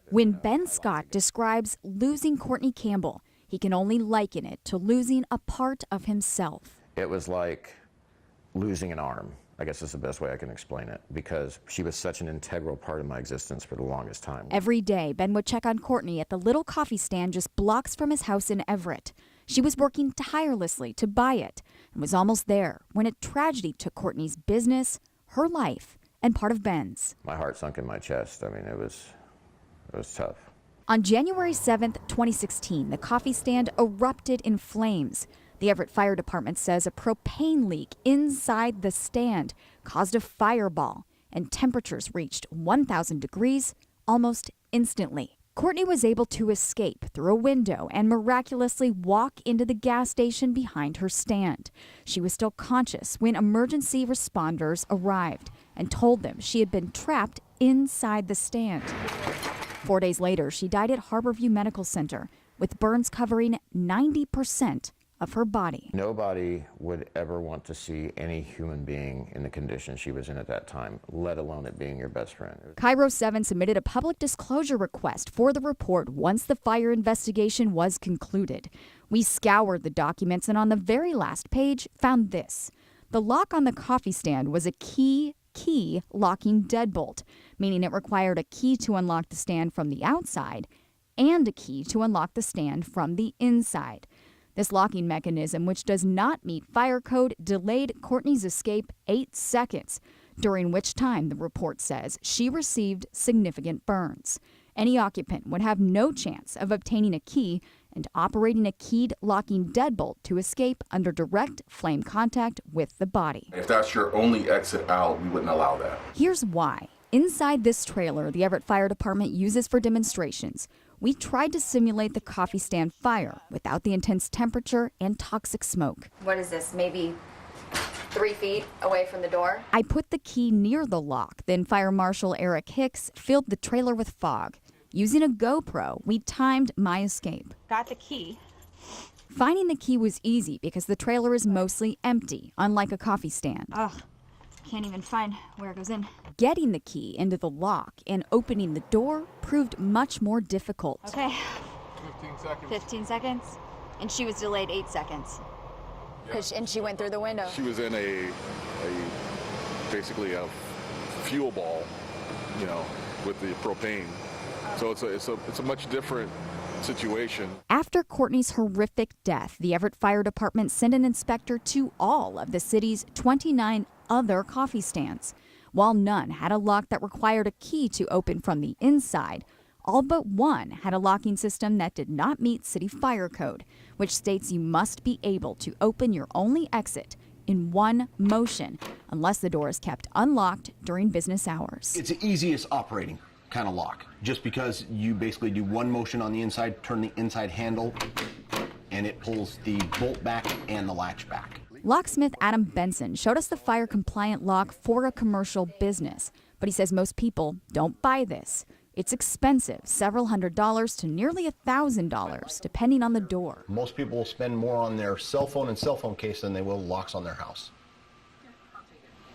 When Ben Scott describes losing Courtney Campbell, he can only liken it to losing a part of himself. It was like losing an arm, I guess is the best way I can explain it, because she was such an integral part of my existence for the longest time. Every day, Ben would check on Courtney at the little coffee stand just blocks from his house in Everett. She was working tirelessly to buy it and was almost there when a tragedy took Courtney's business, her life, and part of Ben's. My heart sunk in my chest. I mean, it was tough. On January 7th, 2016, the coffee stand erupted in flames. The Everett Fire Department says a propane leak inside the stand caused a fireball, and temperatures reached 1,000 degrees almost instantly. Courtney was able to escape through a window and miraculously walk into the gas station behind her stand. She was still conscious when emergency responders arrived and told them she had been trapped inside the stand. 4 days later, she died at Harborview Medical Center with burns covering 90% of her body. Nobody would ever want to see any human being in the condition she was in at that time, let alone it being your best friend. KIRO 7 submitted a public disclosure request for the report once the fire investigation was concluded. We scoured the documents and on the very last page found this. The lock on the coffee stand was a key locking deadbolt, meaning it required a key to unlock the stand from the outside and a key to unlock the stand from the inside. This locking mechanism, which does not meet fire code, delayed Courtney's escape 8 seconds, during which time, the report says, she received significant burns. Any occupant would have no chance of obtaining a key and operating a keyed locking deadbolt to escape under direct flame contact with the body. If that's your only exit out, we wouldn't allow that. Here's why. Inside this trailer the Everett Fire Department uses for demonstrations, we tried to simulate the coffee stand fire without the intense temperature and toxic smoke. What is this, maybe 3 feet away from the door? I put the key near the lock, then Fire Marshal Eric Hicks filled the trailer with fog. Using a GoPro, we timed my escape. Got the key. Finding the key was easy because the trailer is mostly empty, unlike a coffee stand. Ugh, can't even find where it goes in. Getting the key into the lock and opening the door proved much more difficult. Okay. 15 seconds. 15 seconds. And she was delayed 8 seconds. Yeah. And she went through the window. She was in basically a fuel ball, you know, with the propane. So it's a much different situation. After Courtney's horrific death, the Everett Fire Department sent an inspector to all of the city's 29 other coffee stands. While none had a lock that required a key to open from the inside, all but one had a locking system that did not meet city fire code, which states you must be able to open your only exit in one motion unless the door is kept unlocked during business hours. It's the easiest operating kind of lock, just because you basically do one motion on the inside, turn the inside handle, and it pulls the bolt back and the latch back. Locksmith Adam Benson showed us the fire-compliant lock for a commercial business, but he says most people don't buy this. It's expensive, several $100s to nearly $1,000, depending on the door. Most people will spend more on their cell phone and cell phone case than they will locks on their house.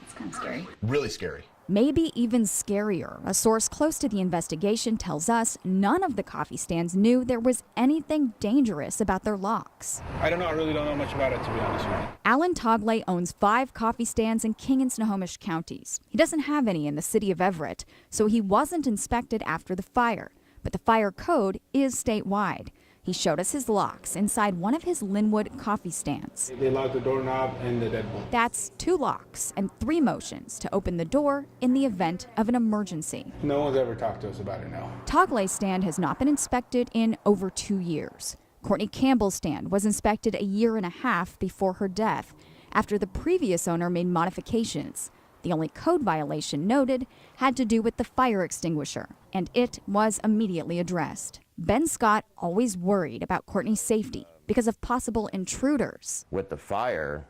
It's kind of scary. Really scary. Maybe even scarier. A source close to the investigation tells us none of the coffee stands knew there was anything dangerous about their locks. I really don't know much about it, to be honest with you. Alan Togley owns 5 coffee stands in King and Snohomish counties. He doesn't have any in the city of Everett, so he wasn't inspected after the fire. But the fire code is statewide. He showed us his locks inside one of his Linwood coffee stands. They lock the doorknob and the deadbolt. That's 2 locks and 3 motions to open the door in the event of an emergency. No one's ever talked to us about it now. Togley's stand has not been inspected in over 2 years. Courtney Campbell's stand was inspected a year and a half before her death, after the previous owner made modifications. The only code violation noted had to do with the fire extinguisher, and it was immediately addressed. Ben Scott always worried about Courtney's safety because of possible intruders. With the fire,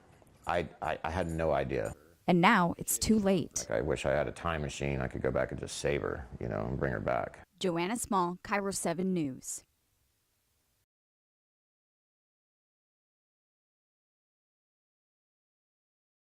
I had no idea. And now it's too late. I wish I had a time machine. I could go back and just save her, and bring her back. Joanna Small, KIRO 7 News.